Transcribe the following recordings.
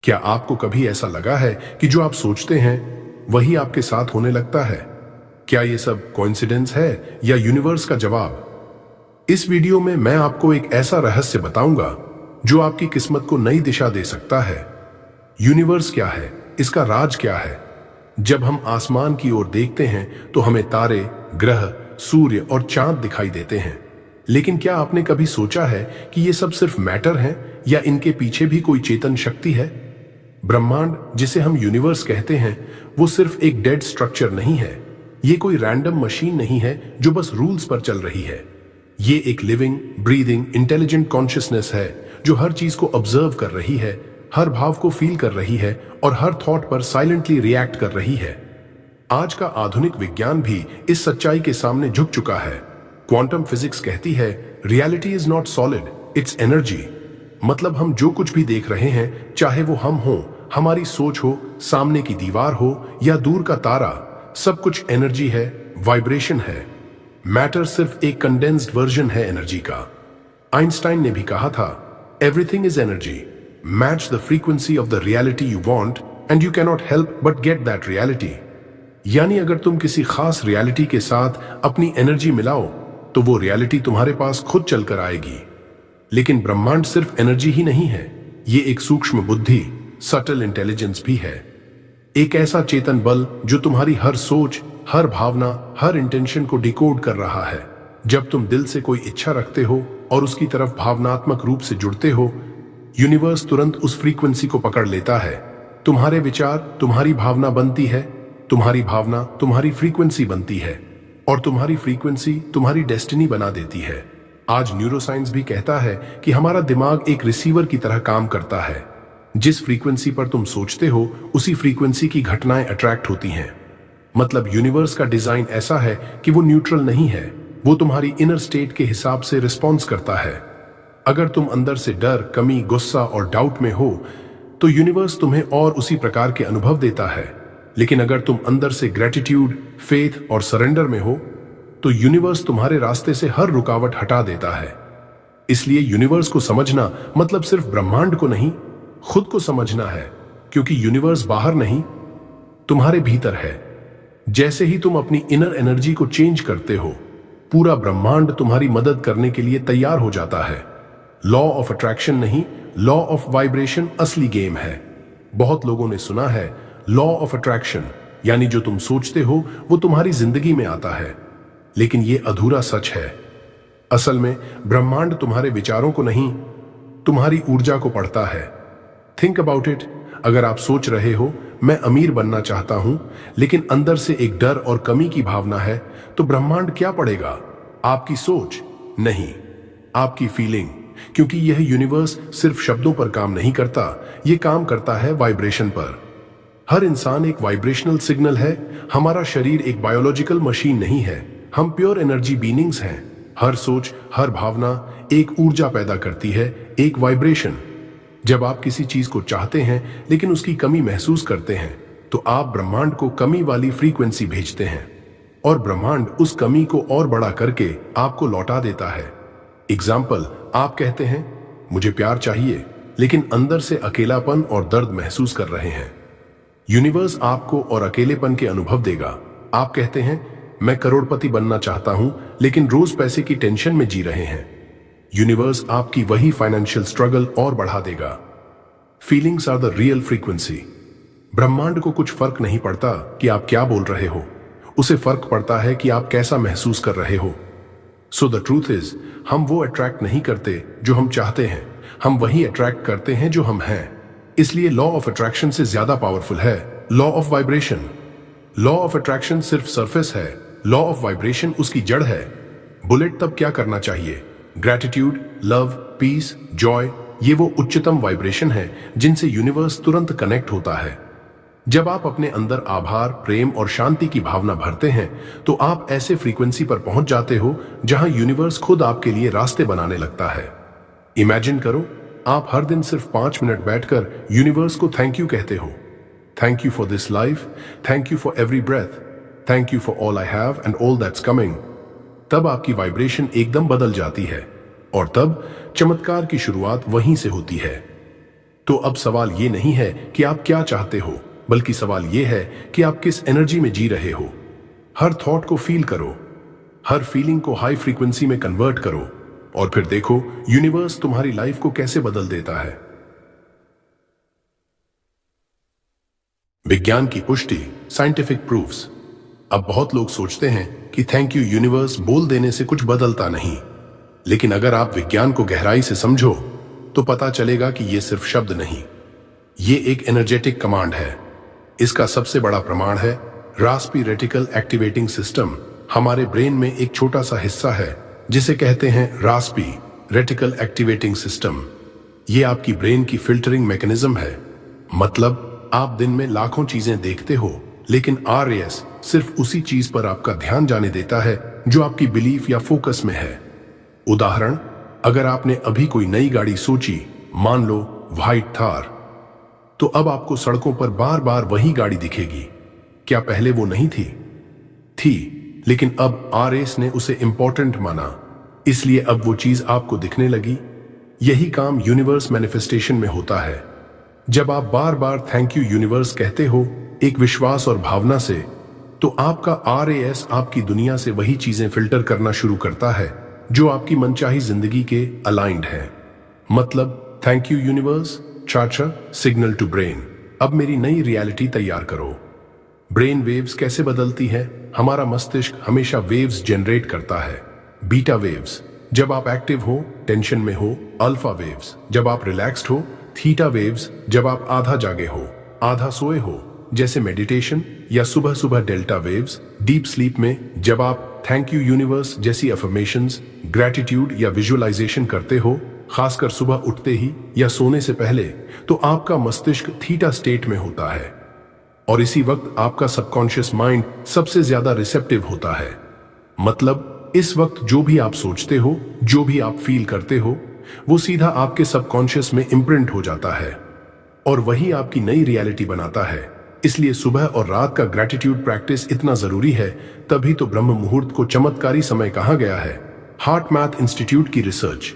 क्या आपको कभी ऐसा लगा है कि जो आप सोचते हैं वही आपके साथ होने लगता है? क्या ये सब कोइंसिडेंस है या यूनिवर्स का जवाब? इस वीडियो में मैं आपको एक ऐसा रहस्य बताऊंगा जो आपकी किस्मत को नई दिशा दे सकता है। यूनिवर्स क्या है, इसका राज क्या है? जब हम आसमान की ओर देखते हैं तो हमें तारे, ग्रह, सूर्य और चांद दिखाई देते हैं, लेकिन क्या आपने कभी सोचा है कि ये सब सिर्फ मैटर हैं या इनके पीछे भी कोई चेतन शक्ति है? ब्रह्मांड, जिसे हम यूनिवर्स कहते हैं, वो सिर्फ एक डेड स्ट्रक्चर नहीं है। ये कोई रैंडम मशीन नहीं है जो बस रूल्स पर चल रही है। ये एक लिविंग, ब्रीदिंग, इंटेलिजेंट कॉन्शियसनेस है जो हर चीज को ऑब्जर्व कर रही है, हर भाव को फील कर रही है और हर थॉट पर साइलेंटली रिएक्ट कर रही है। आज का आधुनिक विज्ञान भी इस सच्चाई के सामने झुक चुका है। क्वांटम फिजिक्स कहती है, reality is not solid, it's energy. मतलब हम जो कुछ भी देख रहे हैं, चाहे वो हम हो, हमारी सोच हो, सामने की दीवार हो या दूर का तारा, सब कुछ एनर्जी है, वाइब्रेशन है। मैटर सिर्फ एक कंडेंस्ड वर्जन है एनर्जी का। आइंस्टाइन ने भी कहा था, everything is energy, match the frequency of the reality you want and you can not help but get that reality. यानी अगर तुम किसी खास रियलिटी के साथ अपनी एनर्जी मिलाओ तो वो रियलिटी तुम्हारे पास खुद चलकर आएगी। लेकिन ब्रह्मांड सिर्फ एनर्जी ही नहीं है, ये एक सूक्ष्म बुद्धि, सटल इंटेलिजेंस भी है। एक ऐसा चेतन बल जो तुम्हारी हर सोच, हर भावना, हर इंटेंशन को डिकोड कर रहा है। जब तुम दिल से कोई इच्छा रखते हो और उसकी तरफ भावनात्मक रूप से जुड़ते हो, यूनिवर्स तुरंत उस फ्रीक्वेंसी को पकड़ लेता है। तुम्हारे विचार तुम्हारी भावना बनती है, तुम्हारी भावना तुम्हारी फ्रीक्वेंसी बनती है और तुम्हारी फ्रीक्वेंसी तुम्हारी डेस्टिनी बना देती है। आज न्यूरोसाइंस भी कहता है कि हमारा दिमाग एक रिसीवर की तरह काम करता है। जिस फ्रीक्वेंसी पर तुम सोचते हो, उसी फ्रीक्वेंसी की घटनाएं अट्रैक्ट होती हैं। मतलब यूनिवर्स का डिजाइन ऐसा है कि वो न्यूट्रल नहीं है, वो तुम्हारी इनर स्टेट के हिसाब से रिस्पॉन्स करता है। अगर तुम अंदर से डर, कमी, गुस्सा और डाउट में हो तो यूनिवर्स तुम्हें और उसी प्रकार के अनुभव देता है। लेकिन अगर तुम अंदर से ग्रेटिट्यूड, फेथ और सरेंडर में हो तो यूनिवर्स तुम्हारे रास्ते से हर रुकावट हटा देता है। इसलिए यूनिवर्स को समझना मतलब सिर्फ ब्रह्मांड को नहीं, खुद को समझना है, क्योंकि यूनिवर्स बाहर नहीं, तुम्हारे भीतर है। जैसे ही तुम अपनी इनर एनर्जी को चेंज करते हो, पूरा ब्रह्मांड तुम्हारी मदद करने के लिए तैयार हो जाता है। लॉ ऑफ अट्रैक्शन नहीं, लॉ ऑफ वाइब्रेशन असली गेम है। बहुत लोगों ने सुना है लॉ ऑफ अट्रैक्शन, यानी जो तुम सोचते हो वो तुम्हारी जिंदगी में आता है, लेकिन ये अधूरा सच है। असल में ब्रह्मांड तुम्हारे विचारों को नहीं, तुम्हारी ऊर्जा को पढ़ता है। Think about it. अगर आप सोच रहे हो मैं अमीर बनना चाहता हूं, लेकिन अंदर से एक डर और कमी की भावना है, तो ब्रह्मांड क्या पढ़ेगा? आपकी सोच नहीं, आपकी फीलिंग। क्योंकि यह यूनिवर्स सिर्फ शब्दों पर काम नहीं करता, यह काम करता है वाइब्रेशन पर। हर इंसान एक वाइब्रेशनल सिग्नल है। हमारा शरीर एक बायोलॉजिकल मशीन नहीं है, हम प्योर एनर्जी बीनिंग्स हैं। हर सोच, हर भावना एक ऊर्जा पैदा करती है, एक वाइब्रेशन। जब आप किसी चीज को चाहते हैं लेकिन उसकी कमी महसूस करते हैं, तो आप ब्रह्मांड को कमी वाली फ्रीक्वेंसी भेजते हैं और ब्रह्मांड उस कमी को और बड़ा करके आपको लौटा देता है। एग्जाम्पल, आप कहते हैं मुझे प्यार चाहिए, लेकिन अंदर से अकेलापन और दर्द महसूस कर रहे हैं। यूनिवर्स आपको और अकेलेपन के अनुभव देगा। आप कहते हैं मैं करोड़पति बनना चाहता हूं, लेकिन रोज पैसे की टेंशन में जी रहे हैं। यूनिवर्स आपकी वही फाइनेंशियल स्ट्रगल और बढ़ा देगा। Feelings are the real frequency. ब्रह्मांड को कुछ फर्क नहीं पड़ता कि आप क्या बोल रहे हो, उसे फर्क पड़ता है कि आप कैसा महसूस कर रहे हो। सो द ट्रूथ इज, हम वो अट्रैक्ट नहीं करते जो हम चाहते हैं, हम वही अट्रैक्ट करते हैं जो हम हैं। इसलिए लॉ ऑफ अट्रैक्शन से ज्यादा पावरफुल है law of vibration. Law of attraction सिर्फ सरफेस है, लॉ ऑफ वाइब्रेशन उसकी जड़ है। बुलेट तब क्या करना चाहिए? ग्रेटिट्यूड, लव, पीस, जॉय, ये वो उच्चतम वाइब्रेशन है जिनसे यूनिवर्स तुरंत कनेक्ट होता है। जब आप अपने अंदर आभार, प्रेम और शांति की भावना भरते हैं तो आप ऐसे फ्रीक्वेंसी पर पहुंच जाते हो जहां यूनिवर्स खुद आपके लिए रास्ते बनाने लगता है। इमेजिन करो, आप हर दिन सिर्फ 5 मिनट बैठकर यूनिवर्स को थैंक यू कहते हो। Thank you for this life, thank you for every breath, thank you for all I have and all that's coming. तब आपकी वाइब्रेशन एकदम बदल जाती है और तब चमत्कार की शुरुआत वहीं से होती है। तो अब सवाल ये नहीं है कि आप क्या चाहते हो, बल्कि सवाल ये है कि आप किस एनर्जी में जी रहे हो। हर थॉट को फील करो, हर फीलिंग को हाई फ्रीक्वेंसी में कन्वर्ट करो और फिर देखो यूनिवर्स तुम्हारी लाइफ को कैसे बदल देता है। विज्ञान की पुष्टि, साइंटिफिक प्रूफ्स। अब बहुत लोग सोचते हैं कि थैंक यू यूनिवर्स बोल देने से कुछ बदलता नहीं, लेकिन अगर आप विज्ञान को गहराई से समझो तो पता चलेगा कि यह सिर्फ शब्द नहीं, ये एक एनर्जेटिक कमांड है। इसका सबसे बड़ा प्रमाण है रास्पी रेटिकल एक्टिवेटिंग सिस्टम। हमारे ब्रेन में एक छोटा सा हिस्सा है जिसे कहते हैं रास्पी रेटिकल एक्टिवेटिंग सिस्टम। ये आपकी ब्रेन की फिल्टरिंग मैकेनिज्म है। मतलब आप दिन में लाखों चीजें देखते हो, लेकिन आरएएस सिर्फ उसी चीज पर आपका ध्यान जाने देता है जो आपकी बिलीफ या फोकस में है। उदाहरण, अगर आपने अभी कोई नई गाड़ी सोची, मान लो व्हाइट थार, तो अब आपको सड़कों पर बार बार वही गाड़ी दिखेगी। क्या पहले वो नहीं थी? थी, लेकिन अब आरएस ने उसे इंपॉर्टेंट माना, इसलिए अब वो चीज आपको दिखने लगी। यही काम यूनिवर्स मैनिफेस्टेशन में होता है। जब आप बार बार थैंक यू यूनिवर्स कहते हो एक विश्वास और भावना से, तो आपका आरएएस आपकी दुनिया से वही चीजें फिल्टर करना शुरू करता है जो आपकी मनचाही जिंदगी के अलाइंड है। मतलब थैंक यू यूनिवर्स, चाचा सिग्नल टू ब्रेन, अब मेरी नई रियलिटी तैयार करो। ब्रेन वेव्स कैसे बदलती है? हमारा मस्तिष्क हमेशा वेव्स जनरेट करता है। बीटा वेव्स जब आप एक्टिव हो, टेंशन में हो, अल्फा वेव्स जब आप रिलैक्स्ड हो, थीटा वेव्स जब आप आधा जागे हो, आधा सोए हो, जैसे मेडिटेशन, या सुबह सुबह डेल्टा वेव्स डीप स्लीप में जब आप थैंक यू यूनिवर्स जैसी अफर्मेशंस, ग्रैटिट्यूड या विजुअलाइजेशन करते हो, खासकर सुबह उठते ही या सोने से पहले, तो आपका मस्तिष्क थीटा स्टेट में होता है और इसी वक्त आपका सबकॉन्शियस माइंड सबसे ज्यादा रिसेप्टिव होता है। मतलब इस वक्त जो भी आप सोचते हो, जो भी आप फील करते हो, वो सीधा आपके सबकॉन्शियस में इम्प्रिंट हो जाता है और वही आपकी नई रियलिटी बनाता है। इसलिए सुबह और रात का ग्रैटिट्यूड प्रैक्टिस इतना जरूरी है। तभी तो ब्रह्म मुहूर्त को चमत्कारी समय कहा गया है। हार्ट मैथ इंस्टीट्यूट की रिसर्च।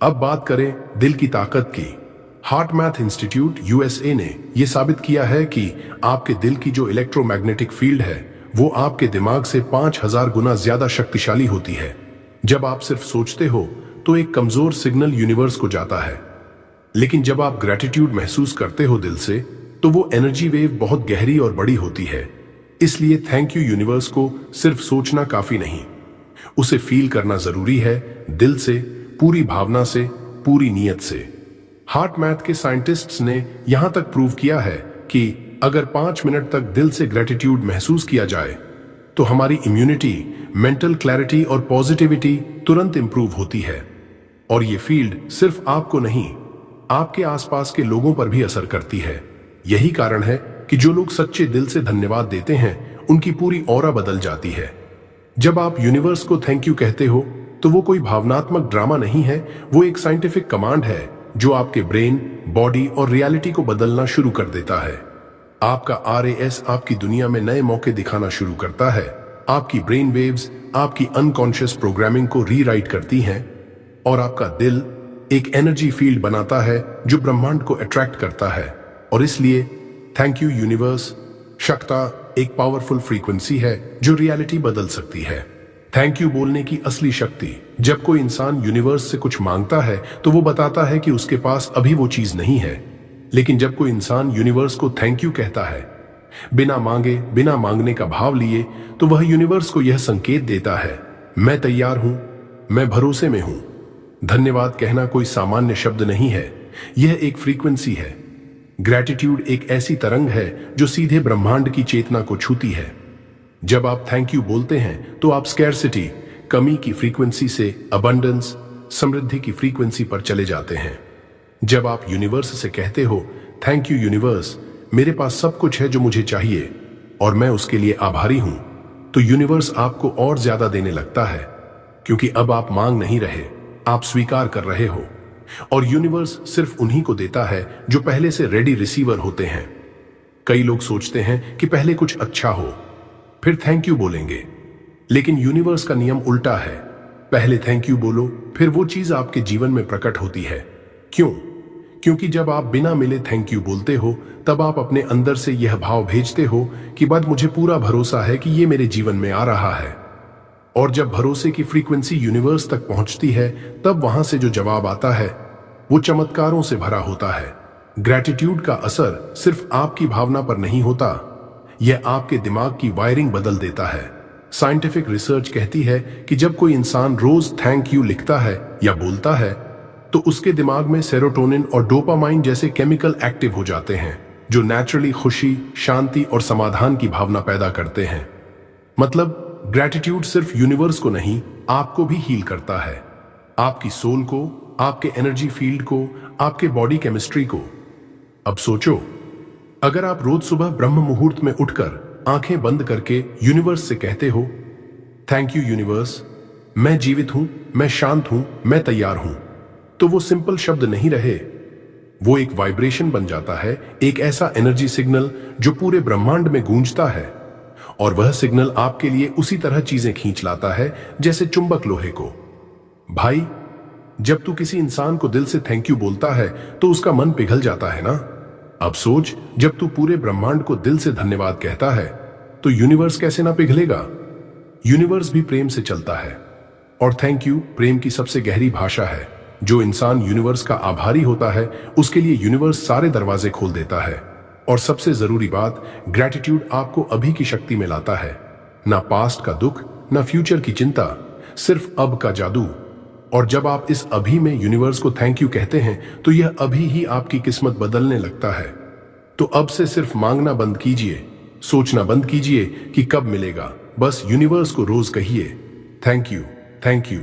अब बात करें दिल की ताकत की। हार्ट मैथ इंस्टीट्यूट यूएसए ने यह साबित किया है कि आपके दिल की जो इलेक्ट्रोमैग्नेटिक फील्ड है वो आपके दिमाग से 5000 गुना ज्यादा शक्तिशाली होती है। जब आप सिर्फ सोचते हो तो एक कमजोर सिग्नल यूनिवर्स को जाता है, लेकिन जब आप ग्रैटिट्यूड महसूस करते हो दिल से, तो वो एनर्जी वेव बहुत गहरी और बड़ी होती है। इसलिए थैंक यू यूनिवर्स को सिर्फ सोचना काफी नहीं, उसे फील करना जरूरी है, दिल से, पूरी भावना से, पूरी नीयत से। हार्ट मैथ के साइंटिस्ट्स ने यहां तक प्रूव किया है कि अगर 5 मिनट तक दिल से ग्रैटिट्यूड महसूस किया जाए तो हमारी इम्यूनिटी, मेंटल क्लैरिटी और पॉजिटिविटी तुरंत इंप्रूव होती है। और ये फील्ड सिर्फ आपको नहीं, आपके आसपास के लोगों पर भी असर करती है। यही कारण है कि जो लोग सच्चे दिल से धन्यवाद देते हैं, उनकी पूरी ऑरा बदल जाती है। जब आप यूनिवर्स को थैंक यू कहते हो तो वो कोई भावनात्मक ड्रामा नहीं है, वो एक साइंटिफिक कमांड है जो आपके ब्रेन, बॉडी और रियलिटी को बदलना शुरू कर देता है। आपका आरएएस आपकी दुनिया में नए मौके दिखाना शुरू करता है। आपकी ब्रेन वेव्स आपकी अनकॉन्शियस प्रोग्रामिंग को रीराइट करती हैं और आपका दिल एक एनर्जी फील्ड बनाता है जो ब्रह्मांड को अट्रैक्ट करता है। और इसलिए थैंक यू यूनिवर्स शक्ता एक पावरफुल फ्रीक्वेंसी है जो रियलिटी बदल सकती है। थैंक यू बोलने की असली शक्ति। जब कोई इंसान यूनिवर्स से कुछ मांगता है तो वो बताता है कि उसके पास अभी वो चीज नहीं है, लेकिन जब कोई इंसान यूनिवर्स को थैंक यू कहता है बिना मांगे, बिना मांगने का भाव लिए, तो वह यूनिवर्स को यह संकेत देता है, मैं तैयार हूं, मैं भरोसे में हूं। धन्यवाद कहना कोई सामान्य शब्द नहीं है, यह एक फ्रीक्वेंसी है। ग्रैटिट्यूड एक ऐसी तरंग है जो सीधे ब्रह्मांड की चेतना को छूती है। जब आप थैंक यू बोलते हैं तो आप स्कैर्सिटी, कमी की फ्रीक्वेंसी से अबंडेंस, समृद्धि की फ्रीक्वेंसी पर चले जाते हैं। जब आप यूनिवर्स से कहते हो थैंक यू यूनिवर्स, मेरे पास सब कुछ है जो मुझे चाहिए और मैं उसके लिए आभारी हूं, तो यूनिवर्स आपको और ज्यादा देने लगता है, क्योंकि अब आप मांग नहीं रहे, आप स्वीकार कर रहे हो। और यूनिवर्स सिर्फ उन्हीं को देता है जो पहले से रेडी रिसीवर होते हैं। कई लोग सोचते हैं कि पहले कुछ अच्छा हो फिर थैंक यू बोलेंगे, लेकिन यूनिवर्स का नियम उल्टा है। पहले थैंक यू बोलो, फिर वो चीज आपके जीवन में प्रकट होती है। क्यों? क्योंकि जब आप बिना मिले थैंक यू बोलते हो तब आप अपने अंदर से यह भाव भेजते हो कि बस मुझे पूरा भरोसा है कि ये मेरे जीवन में आ रहा है। और जब भरोसे की फ्रीक्वेंसी यूनिवर्स तक पहुंचती है तब वहां से जो जवाब आता है वो चमत्कारों से भरा होता है। ग्रैटिट्यूड का असर सिर्फ आपकी भावना पर नहीं होता, यह आपके दिमाग की वायरिंग बदल देता है। साइंटिफिक रिसर्च कहती है कि जब कोई इंसान रोज थैंक यू लिखता है या बोलता है तो उसके दिमाग में सेरोटोनिन और डोपामाइन जैसे केमिकल एक्टिव हो जाते हैं जो नेचुरली खुशी, शांति और समाधान की भावना पैदा करते हैं। मतलब ग्रैटिट्यूड सिर्फ यूनिवर्स को नहीं, आपको भी हील करता है, आपकी सोल को, आपके एनर्जी फील्ड को, आपके बॉडी केमिस्ट्री को। अब सोचो, अगर आप रोज सुबह ब्रह्म मुहूर्त में उठकर आंखें बंद करके यूनिवर्स से कहते हो, थैंक यू यूनिवर्स, मैं जीवित हूं, मैं शांत हूं, मैं तैयार हूं, तो वो सिंपल शब्द नहीं रहे, वो एक वाइब्रेशन बन जाता है, एक ऐसा एनर्जी सिग्नल जो पूरे ब्रह्मांड में गूंजता है। और वह सिग्नल आपके लिए उसी तरह चीजें खींच लाता है जैसे चुंबक लोहे को। भाई, जब तू किसी इंसान को दिल से थैंक यू बोलता है तो उसका मन पिघल जाता है ना। अब सोच, जब तू पूरे ब्रह्मांड को दिल से धन्यवाद कहता है तो यूनिवर्स कैसे ना पिघलेगा। यूनिवर्स भी प्रेम से चलता है और थैंक यू प्रेम की सबसे गहरी भाषा है। जो इंसान यूनिवर्स का आभारी होता है उसके लिए यूनिवर्स सारे दरवाजे खोल देता है। और सबसे जरूरी बात, ग्रैटिट्यूड आपको अभी की शक्ति में लाता है, ना पास्ट का दुख, ना फ्यूचर की चिंता, सिर्फ अब का जादू। और जब आप इस अभी में यूनिवर्स को थैंक यू कहते हैं तो यह अभी ही आपकी किस्मत बदलने लगता है। तो अब से सिर्फ मांगना बंद कीजिए, सोचना बंद कीजिए कि कब मिलेगा, बस यूनिवर्स को रोज कहिए, thank you, thank you,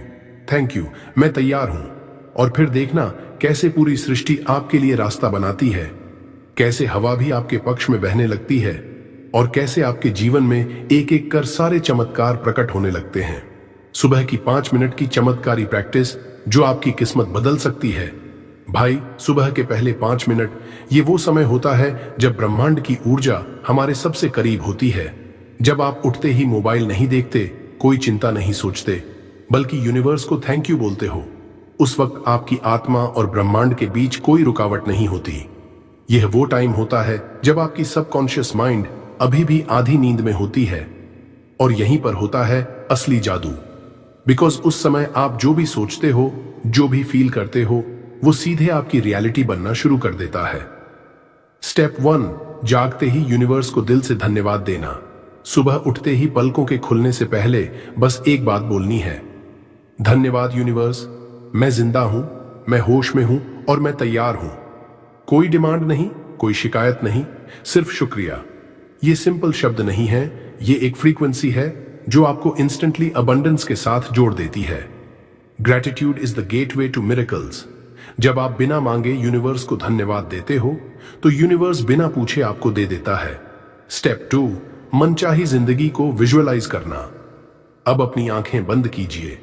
thank you, मैं तैयार हूं। और फिर देखना कैसे पूरी सृष्टि आपके लिए रास्ता बनाती है, कैसे हवा भी आपके पक्ष में बहने लगती है और कैसे आपके जीवन में एक एक कर सारे चमत्कार प्रकट होने लगते हैं। सुबह की 5 मिनट की चमत्कारी प्रैक्टिस जो आपकी किस्मत बदल सकती है। भाई, सुबह के पहले 5 मिनट ये वो समय होता है जब ब्रह्मांड की ऊर्जा हमारे सबसे करीब होती है। जब आप उठते ही मोबाइल नहीं देखते, कोई चिंता नहीं सोचते, बल्कि यूनिवर्स को थैंक यू बोलते हो, उस वक्त आपकी आत्मा और ब्रह्मांड के बीच कोई रुकावट नहीं होती। यह वो टाइम होता है जब आपकी सबकॉन्शियस माइंड अभी भी आधी नींद में होती है और यहीं पर होता है असली जादू। बिकॉज उस समय आप जो भी सोचते हो, जो भी फील करते हो, वो सीधे आपकी रियलिटी बनना शुरू कर देता है। स्टेप 1, जागते ही यूनिवर्स को दिल से धन्यवाद देना। सुबह उठते ही पलकों के खुलने से पहले बस एक बात बोलनी है, धन्यवाद यूनिवर्स, मैं जिंदा हूं, मैं होश में हूं और मैं तैयार हूं। कोई डिमांड नहीं, कोई शिकायत नहीं, सिर्फ शुक्रिया। ये सिंपल शब्द नहीं है, ये एक फ्रीक्वेंसी है जो आपको इंस्टेंटली अबंडेंस के साथ जोड़ देती है। Gratitude is the gateway to miracles. जब आप बिना मांगे यूनिवर्स को धन्यवाद देते हो तो यूनिवर्स बिना पूछे आपको दे देता है। स्टेप 2, मनचाही जिंदगी को विजुअलाइज करना। अब अपनी आंखें बंद कीजिए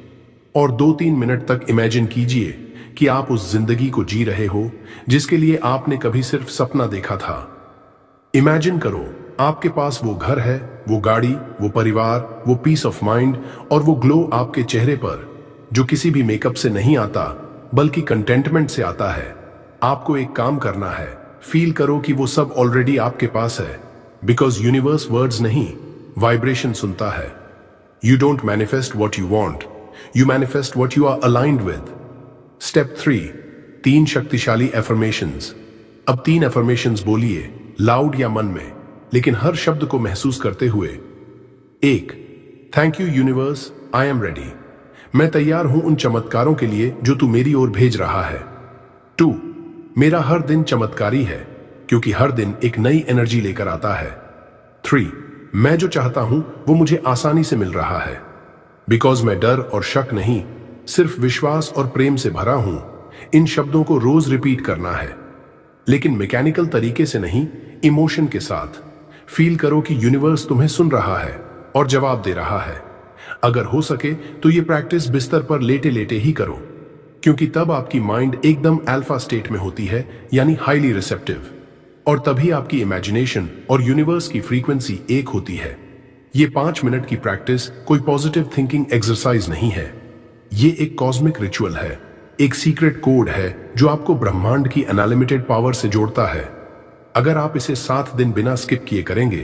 और 2-3 मिनट तक इमेजिन कीजिए कि आप उस जिंदगी को जी रहे हो जिसके लिए आपने कभी सिर्फ सपना देखा था। इमेजिन करो, आपके पास वो घर है, वो गाड़ी, वो परिवार, वो पीस ऑफ माइंड और वो ग्लो आपके चेहरे पर जो किसी भी मेकअप से नहीं आता बल्कि कंटेंटमेंट से आता है। आपको एक काम करना है, फील करो कि वो सब ऑलरेडी आपके पास है। बिकॉज यूनिवर्स वर्ड्स नहीं, वाइब्रेशन सुनता है। You don't manifest what you want, you manifest what you are aligned with. Step 3, 3 शक्तिशाली एफर्मेशंस। अब 3 एफर्मेशंस बोलिए, लाउड या मन में, लेकिन हर शब्द को महसूस करते हुए। 1, thank you universe, I am ready. मैं तैयार हूं उन चमत्कारों के लिए जो तू मेरी ओर भेज रहा है। 2, मेरा हर दिन चमत्कारी है क्योंकि हर दिन एक नई एनर्जी लेकर आता है। 3, मैं जो चाहता हूं वो मुझे आसानी से मिल रहा है। बिकॉज मैं डर और शक नहीं, सिर्फ विश्वास और प्रेम से भरा हूं। इन शब्दों को रोज रिपीट करना है, लेकिन मैकेनिकल तरीके से नहीं, इमोशन के साथ। फील करो कि यूनिवर्स तुम्हें सुन रहा है और जवाब दे रहा है। अगर हो सके तो ये प्रैक्टिस बिस्तर पर लेटे लेटे ही करो, क्योंकि तब आपकी माइंड एकदम अल्फा स्टेट में होती है, यानी हाईली रिसेप्टिव। और तभी आपकी इमेजिनेशन और यूनिवर्स की फ्रीक्वेंसी एक होती है। ये 5 मिनट की प्रैक्टिस कोई पॉजिटिव थिंकिंग एक्सरसाइज नहीं है, ये एक कॉस्मिक रिचुअल है, एक सीक्रेट कोड है जो आपको ब्रह्मांड की अनलिमिटेड पावर से जोड़ता है। अगर आप इसे 7 दिन बिना स्किप किए करेंगे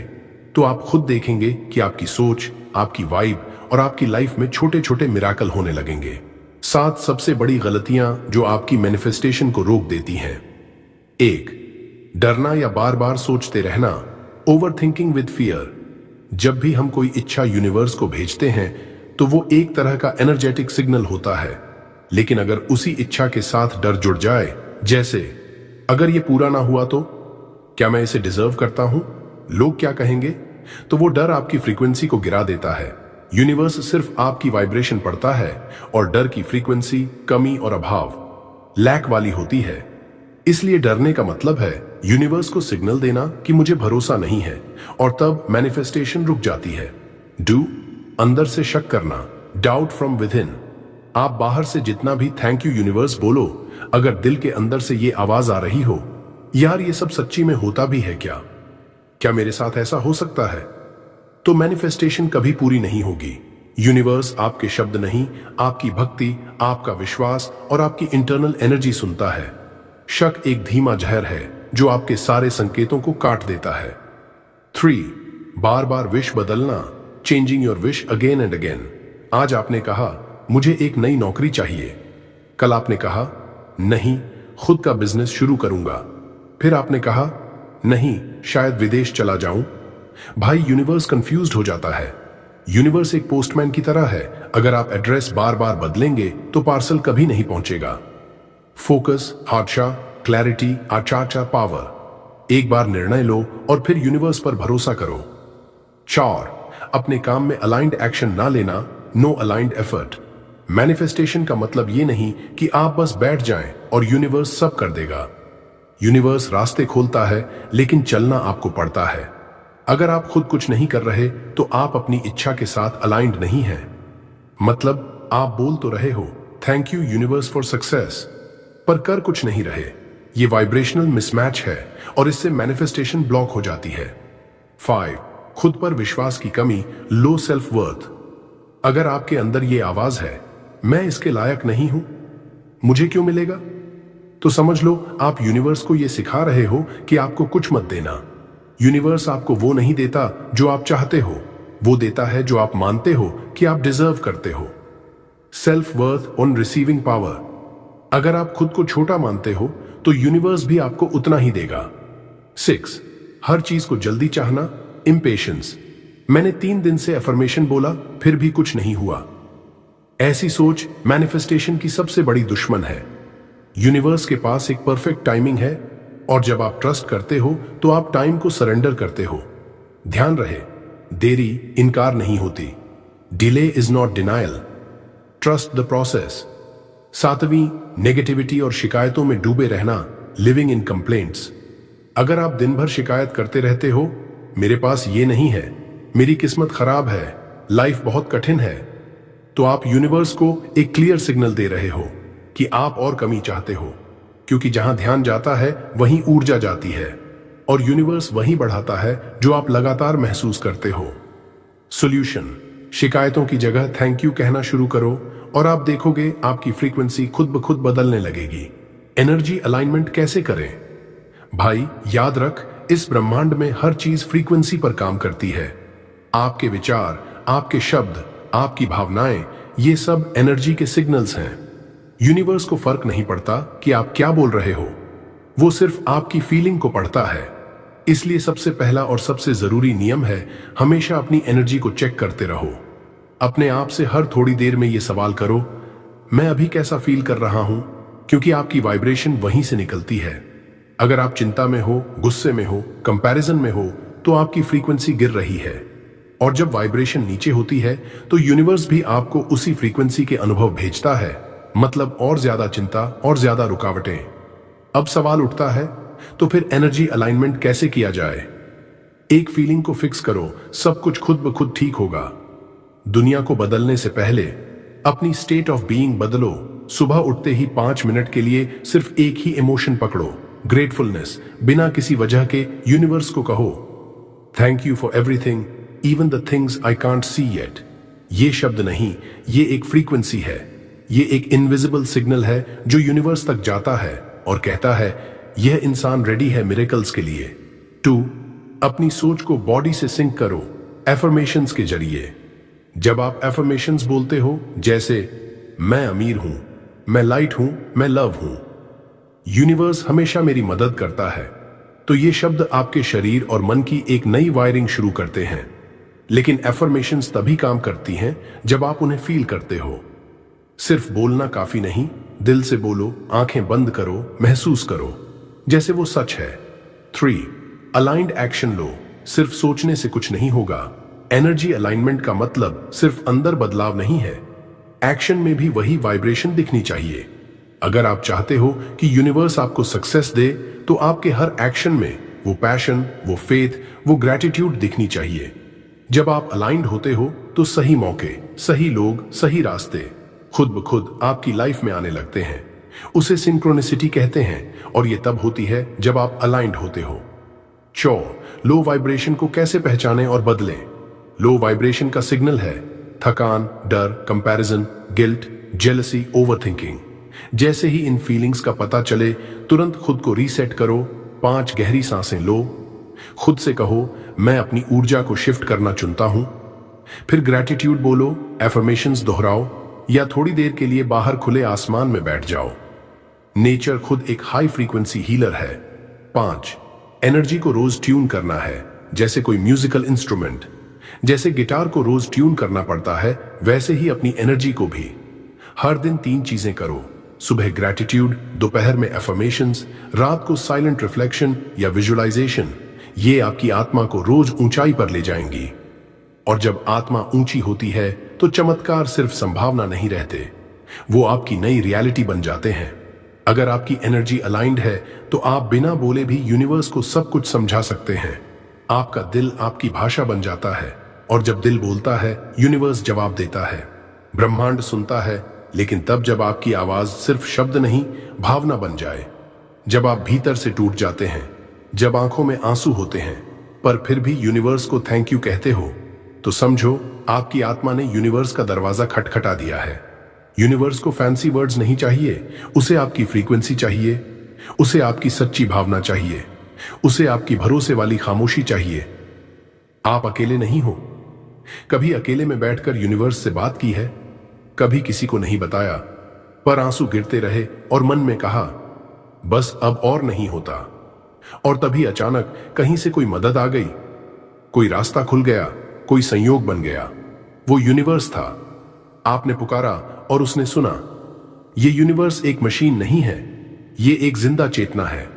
तो आप खुद देखेंगे कि आपकी सोच, आपकी वाइब और आपकी लाइफ में छोटे छोटे मिराकल होने लगेंगे। 7 सबसे बड़ी गलतियां जो आपकी मैनिफेस्टेशन को रोक देती हैं। 1. डरना या बार बार सोचते रहना, ओवर थिंकिंग विद फियर। जब भी हम कोई इच्छा यूनिवर्स को भेजते हैं तो वो एक तरह का एनर्जेटिक सिग्नल होता है, लेकिन अगर उसी इच्छा के साथ डर जुड़ जाए, जैसे अगर ये पूरा ना हुआ तो, क्या मैं इसे डिजर्व करता हूं, लोग क्या कहेंगे, तो वो डर आपकी फ्रीक्वेंसी को गिरा देता है। यूनिवर्स सिर्फ आपकी वाइब्रेशन पढ़ता है और डर की फ्रीक्वेंसी कमी और अभाव, लैक वाली होती है। इसलिए डरने का मतलब है यूनिवर्स को सिग्नल देना कि मुझे भरोसा नहीं है, और तब मैनिफेस्टेशन रुक जाती है। डू, अंदर से शक करना, डाउट फ्रॉम विद इन। आप बाहर से जितना भी थैंक यू यूनिवर्स बोलो, अगर दिल के अंदर से ये आवाज आ रही हो, यार ये सब सच्ची में होता भी है क्या, क्या मेरे साथ ऐसा हो सकता है, तो मैनिफेस्टेशन कभी पूरी नहीं होगी। यूनिवर्स आपके शब्द नहीं, आपकी भक्ति, आपका विश्वास और आपकी इंटरनल एनर्जी सुनता है। शक एक धीमा जहर है जो आपके सारे संकेतों को काट देता है। 3. बार बार विश बदलना, changing your wish again and again. आज आपने कहा मुझे एक नई नौकरी चाहिए, कल आपने कहा नहीं खुद का बिजनेस शुरू करूंगा, फिर आपने कहा नहीं शायद विदेश चला जाऊं। भाई यूनिवर्स कंफ्यूज्ड हो जाता है। यूनिवर्स एक पोस्टमैन की तरह है, अगर आप एड्रेस बार बार बदलेंगे तो पार्सल कभी नहीं पहुंचेगा। फोकस, हादशा, क्लैरिटी, आचार पावर। एक बार निर्णय लो और फिर यूनिवर्स पर भरोसा करो। 4. अपने काम में अलाइंड एक्शन ना लेना, नो अलाइंड एफर्ट। मैनिफेस्टेशन का मतलब ये नहीं कि आप बस बैठ जाएं और यूनिवर्स सब कर देगा। यूनिवर्स रास्ते खोलता है, लेकिन चलना आपको पड़ता है। अगर आप खुद कुछ नहीं कर रहे तो आप अपनी इच्छा के साथ अलाइंड नहीं हैं। मतलब आप बोल तो रहे हो thank you universe for success, पर कर कुछ नहीं रहे। ये वाइब्रेशनल मिसमैच है और इससे मैनिफेस्टेशन ब्लॉक हो जाती है। 5. खुद पर विश्वास की कमी, लो सेल्फ वर्थ। अगर आपके अंदर ये आवाज है मैं इसके लायक नहीं हूं, मुझे क्यों मिलेगा, तो समझ लो आप यूनिवर्स को यह सिखा रहे हो कि आपको कुछ मत देना। यूनिवर्स आपको वो नहीं देता जो आप चाहते हो, वो देता है जो आप मानते हो कि आप डिजर्व करते हो। Self worth on receiving power. अगर आप खुद को छोटा मानते हो तो यूनिवर्स भी आपको उतना ही देगा। 6. हर चीज को जल्दी चाहना, इम्पेशंस। मैंने 3 दिन से अफर्मेशन बोला फिर भी कुछ नहीं हुआ। ऐसी सोच मैनिफेस्टेशन की सबसे बड़ी दुश्मन है। यूनिवर्स के पास एक परफेक्ट टाइमिंग है, और जब आप ट्रस्ट करते हो तो आप टाइम को सरेंडर करते हो। ध्यान रहे, देरी इनकार नहीं होती। Delay is not denial, trust the process. 7वीं, नेगेटिविटी और शिकायतों में डूबे रहना, लिविंग इन कंप्लेंट्स। अगर आप दिन भर शिकायत करते रहते हो, मेरे पास ये नहीं है, मेरी किस्मत खराब है, लाइफ बहुत कठिन है, तो आप यूनिवर्स को एक क्लियर सिग्नल दे रहे हो कि आप और कमी चाहते हो, क्योंकि जहां ध्यान जाता है वहीं ऊर्जा जाती है, और यूनिवर्स वहीं बढ़ाता है जो आप लगातार महसूस करते हो। सॉल्यूशन, शिकायतों की जगह थैंक यू कहना शुरू करो और आप देखोगे आपकी फ्रीक्वेंसी खुद ब खुद बदलने लगेगी। एनर्जी अलाइनमेंट कैसे करें? भाई याद रख, इस ब्रह्मांड में हर चीज फ्रीक्वेंसी पर काम करती है। आपके विचार, आपके शब्द, आपकी भावनाएं, ये सब एनर्जी के सिग्नल्स हैं। यूनिवर्स को फर्क नहीं पड़ता कि आप क्या बोल रहे हो, वो सिर्फ आपकी फीलिंग को पढ़ता है। इसलिए सबसे पहला और सबसे जरूरी नियम है, हमेशा अपनी एनर्जी को चेक करते रहो। अपने आप से हर थोड़ी देर में ये सवाल करो, मैं अभी कैसा फील कर रहा हूं, क्योंकि आपकी वाइब्रेशन वहीं से निकलती है। अगर आप चिंता में हो, गुस्से में हो, कंपैरिजन में हो, तो आपकी फ्रीक्वेंसी गिर रही है, और जब वाइब्रेशन नीचे होती है तो यूनिवर्स भी आपको उसी फ्रीक्वेंसी के अनुभव भेजता है, मतलब और ज्यादा चिंता और ज्यादा रुकावटें। अब सवाल उठता है, तो फिर एनर्जी अलाइनमेंट कैसे किया जाए? एक फीलिंग को फिक्स करो, सब कुछ खुद ब खुद ठीक होगा। दुनिया को बदलने से पहले अपनी स्टेट ऑफ बीइंग बदलो। सुबह उठते ही 5 मिनट के लिए सिर्फ एक ही इमोशन पकड़ो, ग्रेटफुलनेस। बिना किसी वजह के यूनिवर्स को कहो, thank you for everything, even the things I can't see yet. ये शब्द नहीं, ये एक फ्रीक्वेंसी है। ये एक इनविजिबल सिग्नल है जो यूनिवर्स तक जाता है और कहता है यह इंसान रेडी है मिरेकल्स के लिए। 2. अपनी सोच को बॉडी से सिंक करो एफर्मेशंस के जरिए। जब आप एफर्मेशंस बोलते हो, जैसे मैं अमीर हूं, मैं लाइट हूं, मैं लव हूं, यूनिवर्स हमेशा मेरी मदद करता है, तो ये शब्द आपके शरीर और मन की एक नई वायरिंग शुरू करते हैं। लेकिन एफर्मेशंस तभी काम करती हैं जब आप उन्हें फील करते हो। सिर्फ बोलना काफी नहीं, दिल से बोलो, आंखें बंद करो, महसूस करो जैसे वो सच है। 3. अलाइंड एक्शन लो। सिर्फ सोचने से कुछ नहीं होगा। एनर्जी अलाइनमेंट का मतलब सिर्फ अंदर बदलाव नहीं है, एक्शन में भी वही वाइब्रेशन दिखनी चाहिए। अगर आप चाहते हो कि यूनिवर्स आपको सक्सेस दे, तो आपके हर एक्शन में वो पैशन, वो फेथ, वो ग्रैटिट्यूड दिखनी चाहिए। जब आप अलाइंड होते हो तो सही मौके, सही लोग, सही रास्ते खुद ब खुद आपकी लाइफ में आने लगते हैं। उसे सिंक्रोनिसिटी कहते हैं और ये तब होती है जब आप अलाइंड होते हो। 4. लो वाइब्रेशन को कैसे पहचानें और बदलें। लो वाइब्रेशन का सिग्नल है थकान, डर, कंपैरिजन, गिल्ट, जेलसी, ओवरथिंकिंग। जैसे ही इन फीलिंग्स का पता चले, तुरंत खुद को रीसेट करो। 5 गहरी सांसें लो। खुद से कहो मैं अपनी ऊर्जा को शिफ्ट करना चुनता हूं। फिर ग्रैटिट्यूड बोलो, एफर्मेशंस दोहराओ या थोड़ी देर के लिए बाहर खुले आसमान में बैठ जाओ। नेचर खुद एक हाई फ्रीक्वेंसी हीलर है। 5. एनर्जी को रोज ट्यून करना है, जैसे कोई म्यूजिकल इंस्ट्रूमेंट। जैसे गिटार को रोज ट्यून करना पड़ता है, वैसे ही अपनी एनर्जी को भी। हर दिन 3 चीजें करो। सुबह ग्रैटिट्यूड, दोपहर में एफर्मेशंस, रात को साइलेंट रिफ्लेक्शन या विजुअलाइजेशन। ये आपकी आत्मा को रोज ऊंचाई पर ले जाएंगी। और जब आत्मा ऊंची होती है तो चमत्कार सिर्फ संभावना नहीं रहते, वो आपकी नई रियलिटी बन जाते हैं। अगर आपकी एनर्जी अलाइंड है तो आप बिना बोले भी यूनिवर्स को सब कुछ समझा सकते हैं। आपका दिल आपकी भाषा बन जाता है और जब दिल बोलता है, यूनिवर्स जवाब देता है। ब्रह्मांड सुनता है, लेकिन तब जब आपकी आवाज सिर्फ शब्द नहीं, भावना बन जाए। जब आप भीतर से टूट जाते हैं, जब आंखों में आंसू होते हैं, पर फिर भी यूनिवर्स को थैंक यू कहते हो, तो समझो आपकी आत्मा ने यूनिवर्स का दरवाजा खटखटा दिया है। यूनिवर्स को फैंसी वर्ड्स नहीं चाहिए, उसे आपकी फ्रीक्वेंसी चाहिए, उसे आपकी सच्ची भावना चाहिए, उसे आपकी भरोसे वाली खामोशी चाहिए। आप अकेले नहीं हो। कभी अकेले में बैठकर यूनिवर्स से बात की है, कभी किसी को नहीं बताया, पर आंसू गिरते रहे और मन में कहा बस अब और नहीं होता। और तभी अचानक कहीं से कोई मदद आ गई, कोई रास्ता खुल गया, कोई संयोग बन गया। वो यूनिवर्स था। आपने पुकारा और उसने सुना। ये यूनिवर्स एक मशीन नहीं है, ये एक जिंदा चेतना है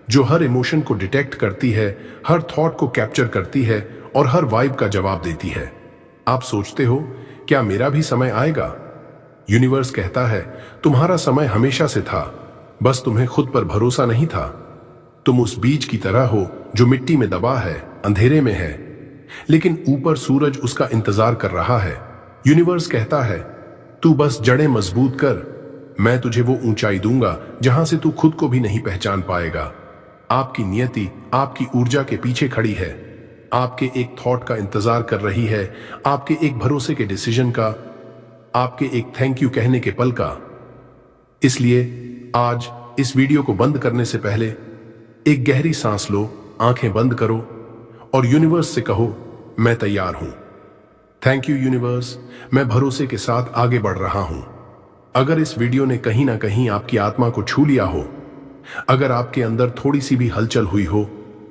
जो हर इमोशन को डिटेक्ट करती है, हर थॉट को कैप्चर करती है और हर वाइब का जवाब देती है। आप सोचते हो क्या मेरा भी समय आएगा? यूनिवर्स कहता है तुम्हारा समय हमेशा से था, बस तुम्हें खुद पर भरोसा नहीं था। तुम उस बीज की तरह हो जो मिट्टी में दबा है, अंधेरे में है, लेकिन ऊपर सूरज उसका इंतजार कर रहा है। यूनिवर्स कहता है तू बस जड़ें मजबूत कर, मैं तुझे वो ऊंचाई दूंगा जहां से तू खुद को भी नहीं पहचान पाएगा। आपकी नियति आपकी ऊर्जा के पीछे खड़ी है, आपके एक थॉट का इंतजार कर रही है, आपके एक भरोसे के डिसीजन का, आपके एक थैंक यू कहने के पल का। इसलिए आज इस वीडियो को बंद करने से पहले एक गहरी सांस लो, आंखें बंद करो और यूनिवर्स से कहो मैं तैयार हूं। थैंक यू यूनिवर्स, मैं भरोसे के साथ आगे बढ़ रहा हूं। अगर इस वीडियो ने कहीं ना कहीं आपकी आत्मा को छू लिया हो, अगर आपके अंदर थोड़ी सी भी हलचल हुई हो,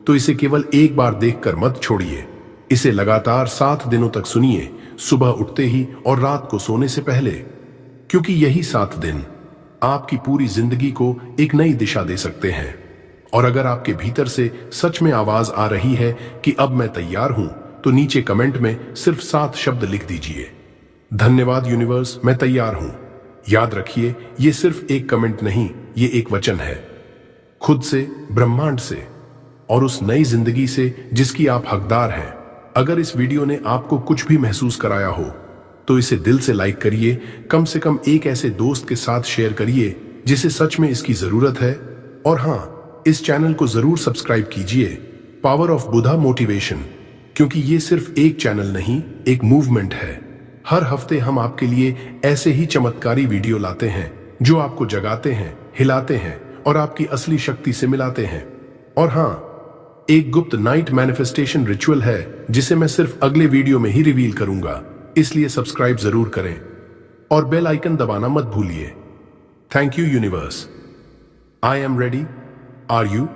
तो इसे केवल एक बार देखकर मत छोड़िए। इसे लगातार 7 दिनों तक सुनिए, सुबह उठते ही और रात को सोने से पहले, क्योंकि यही 7 दिन आपकी पूरी जिंदगी को एक नई दिशा दे सकते हैं। और अगर आपके भीतर से सच में आवाज आ रही है कि अब मैं तैयार हूं, तो नीचे कमेंट में सिर्फ 7 शब्द लिख दीजिए। धन्यवाद यूनिवर्स, मैं तैयार हूं। याद रखिए, ये सिर्फ एक कमेंट नहीं, ये एक वचन है खुद से, ब्रह्मांड से और उस नई जिंदगी से जिसकी आप हकदार हैं। अगर इस वीडियो ने आपको कुछ भी महसूस कराया हो, तो इसे दिल से लाइक करिए, कम से कम एक ऐसे दोस्त के साथ शेयर करिए जिसे सच में इसकी जरूरत है। और हाँ, इस चैनल को जरूर सब्सक्राइब कीजिए, पावर ऑफ बुधा मोटिवेशन, क्योंकि ये सिर्फ एक चैनल नहीं, एक मूवमेंट है। हर हफ्ते हम आपके लिए ऐसे ही चमत्कारी वीडियो लाते हैं जो आपको जगाते हैं, हिलाते हैं और आपकी असली शक्ति से मिलाते हैं। और हां, एक गुप्त नाइट मैनिफेस्टेशन रिचुअल है जिसे मैं सिर्फ अगले वीडियो में ही रिवील करूंगा, इसलिए सब्सक्राइब जरूर करें और बेल आइकन दबाना मत भूलिए। Thank you universe. I am ready. Are you?